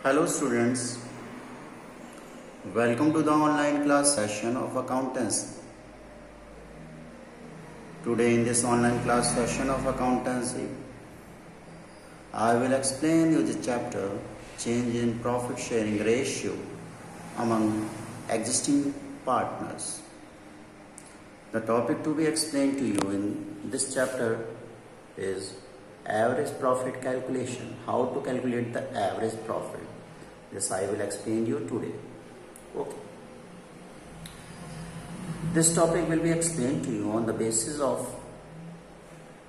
Hello students, welcome to the online class session of accountancy. Today in this online class session of accountancy, I will explain you the chapter change in profit sharing ratio among existing partners. The topic to be explained to you in this chapter is average profit calculation. How to calculate the average profit. This I will explain you today. Okay. This topic will be explained to you on the basis of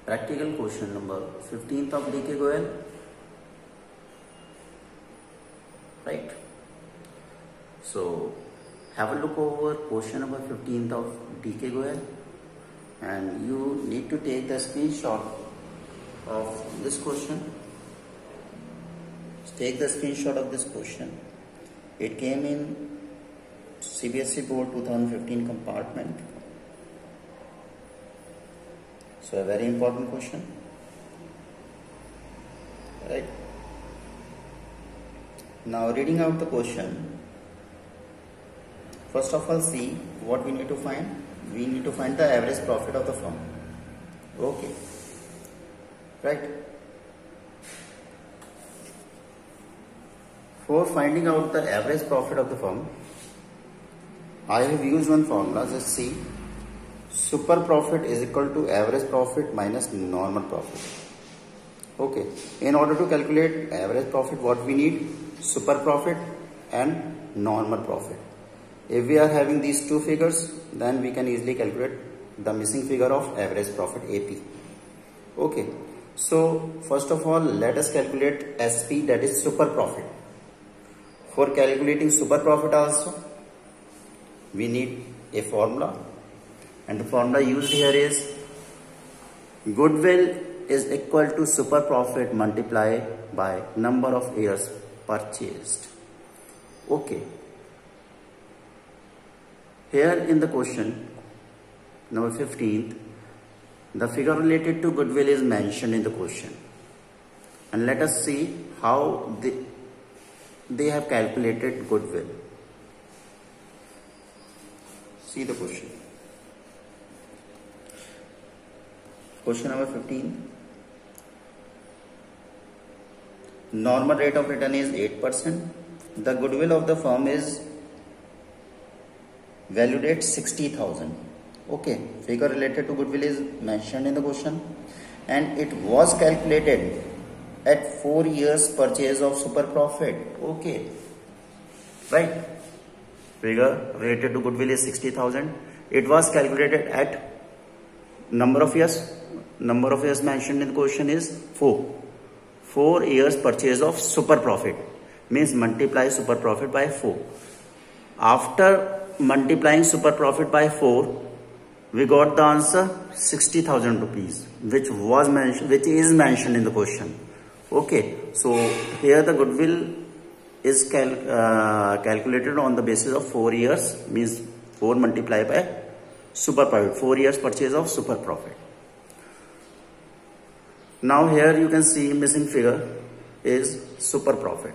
practical question number 15th of D.K. Goyal. Right. So have a look over question number 15th of D.K. Goyal and you need to take the screenshot of this question. Take the screenshot of this question. It came in CBSE Board 2015 compartment. So a very important question. Right. Now reading out the question. First of all, see what we need to find. We need to find the average profit of the firm. Okay. Right. For finding out the average profit of the firm, I have used one formula. Just see, super profit is equal to average profit minus normal profit. Okay. In order to calculate average profit, what we need? Super profit and normal profit. If we are having these two figures, then we can easily calculate the missing figure of average profit AP. Okay. So first of all, let us calculate SP, that is super profit. For calculating super profit also, we need a formula, and the formula used here is goodwill is equal to super profit multiplied by number of years purchased. Okay. Here in the question number 15th, the figure related to goodwill is mentioned in the question, and let us see how they have calculated goodwill. See the question. Question number 15. Normal rate of return is 8%. The goodwill of the firm is valued at 60,000. Okay. Figure related to goodwill is mentioned in the question, and it was calculated at 4 years purchase of super profit. Okay. Right. Figure related to goodwill is 60,000. It was calculated at number of years. Number of years mentioned in the question is 4. 4 years purchase of super profit. Means multiply super profit by 4. After multiplying super profit by 4, we got the answer 60,000 rupees, which is mentioned in the question. Okay, so here the goodwill is calculated on the basis of 4 years, means 4 multiplied by super profit, 4 years purchase of super profit. Now here you can see missing figure is super profit.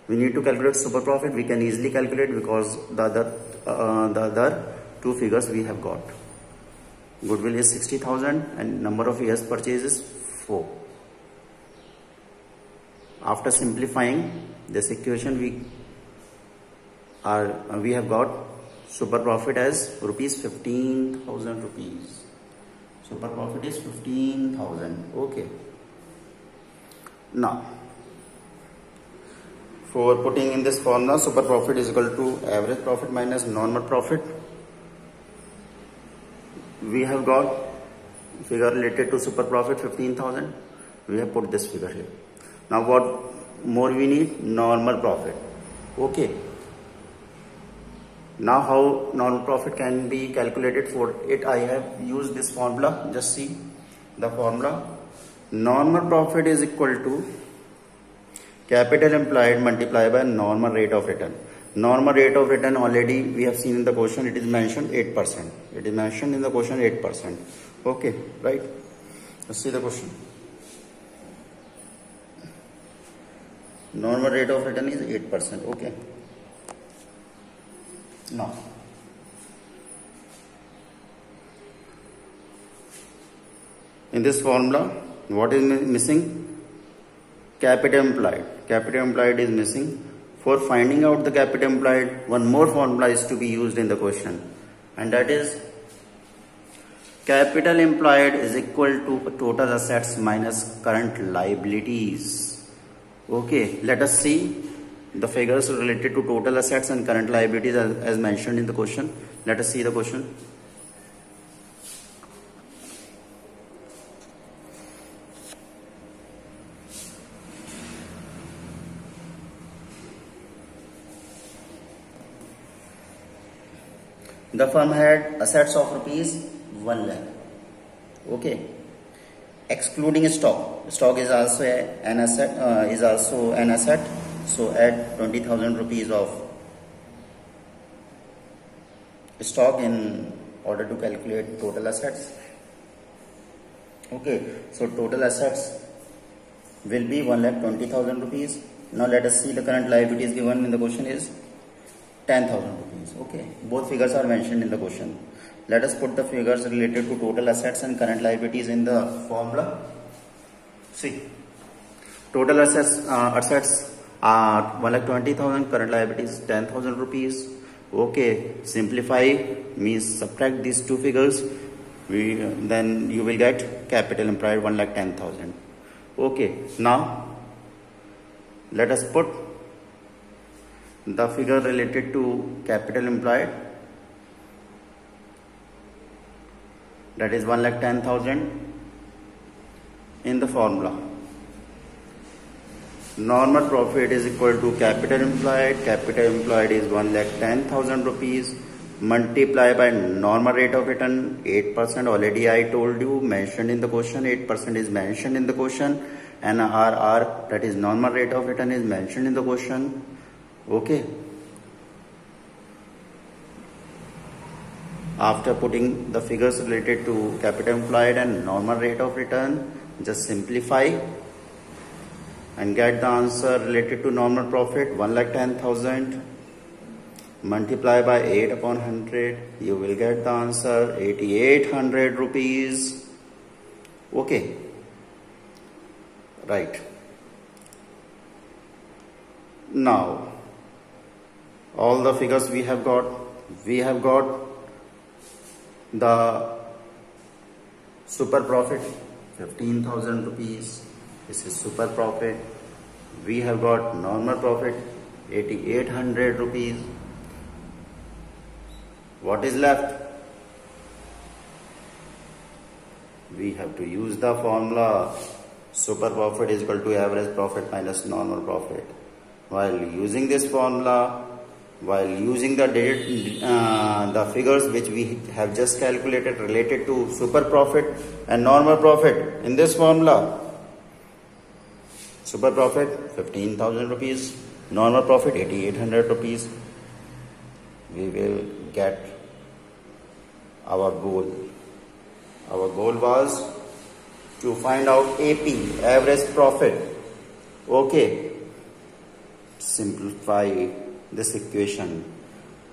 We need to calculate super profit. We can easily calculate because the other two figures we have got. Goodwill is 60,000 and number of years purchase is 4. After simplifying this equation, we have got super profit as rupees 15,000 rupees. Super profit is 15,000. Okay. Now, for putting in this formula, super profit is equal to average profit minus normal profit. We have got figure related to super profit 15,000. We have put this figure here. Now what more we need? Normal profit. Okay. Now how normal profit can be calculated? For it I have used this formula. Just see the formula. Normal profit is equal to capital employed multiplied by normal rate of return. Normal rate of return already we have seen in the question. It is mentioned 8%. It is mentioned in the question 8%. Okay, right? Let's see the question. Normal rate of return is 8%. Okay. Now, in this formula, what is missing? Capital employed. Capital employed is missing. For finding out the capital employed, one more formula is to be used in the question, and that is capital employed is equal to total assets minus current liabilities. Okay, let us see the figures related to total assets and current liabilities as mentioned in the question. Let us see the question. The firm had assets of rupees 1 lakh. Okay. Excluding stock. Stock is also an asset. So add 20,000 rupees of stock in order to calculate total assets. Okay. So total assets will be 1,20,000 rupees. Now let us see the current liabilities given in the question is 10,000 rupees. Okay, both figures are mentioned in the question. Let us put the figures related to total assets and current liabilities in the formula. See, total assets are 1,20,000, current liabilities 10,000 rupees. Okay, simplify means subtract these two figures. Then you will get capital employed 1,10,000. Okay, now let us put the figure related to capital employed, that is 1,10,000 in the formula. Normal profit is equal to capital employed. Capital employed is 1,10,000 rupees multiplied by normal rate of return 8%. Already I told you, mentioned in the question, 8% is mentioned in the question. NRR, that is normal rate of return, is mentioned in the question. Okay. After putting the figures related to capital employed and normal rate of return, just simplify and get the answer related to normal profit 1,10,000 multiply by 8 upon 100. You will get the answer 8,800 rupees. Okay. Right. Now, all the figures we have got the super profit 15,000 rupees. This is super profit. We have got normal profit 8,800 rupees. What is left? We have to use the formula super profit is equal to average profit minus normal profit. While using this formula, while using the figures which we have just calculated related to super profit and normal profit in this formula, super profit 15,000 rupees, normal profit 8,800 rupees, we will get our goal. Our goal was to find out AP, average profit. Okay, simplify this equation.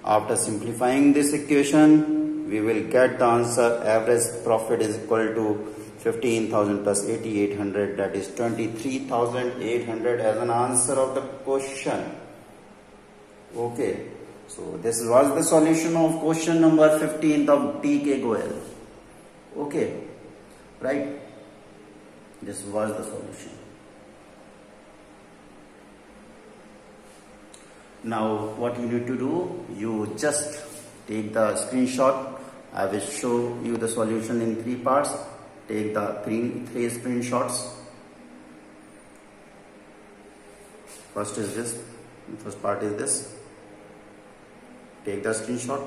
After simplifying this equation, we will get the answer average profit is equal to 15,000 plus 8,800, that is 23,800 as an answer of the question. Okay, so this was the solution of question number 15 of TK Goel. Okay, right, this was the solution. Now what you need to do, you just take the screenshot. I will show you the solution in 3 parts. Take the three screenshots. First is this, first part is this. Take the screenshot.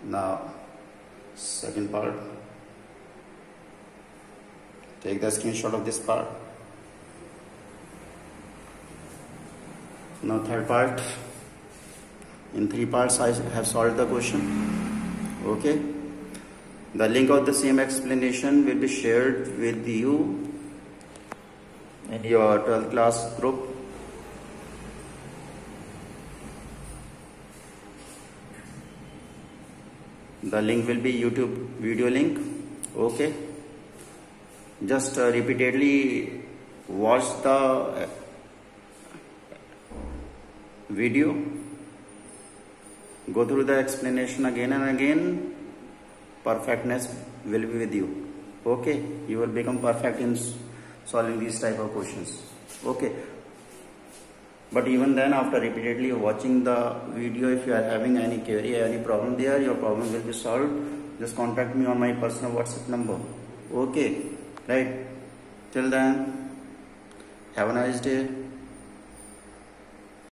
Now second part, take the screenshot of this part. Now third part. In 3 parts I have solved the question. Okay, the link of the same explanation will be shared with you in your 12th class group. The link will be YouTube video link. Okay, just repeatedly watch the video, go through the explanation again and again. Perfectness will be with you. Okay, you will become perfect in solving these type of questions. Okay, but even then, after repeatedly watching the video, if you are having any query, any problem there, your problem will be solved. Just contact me on my personal WhatsApp number. Okay, right? Till then, have a nice day.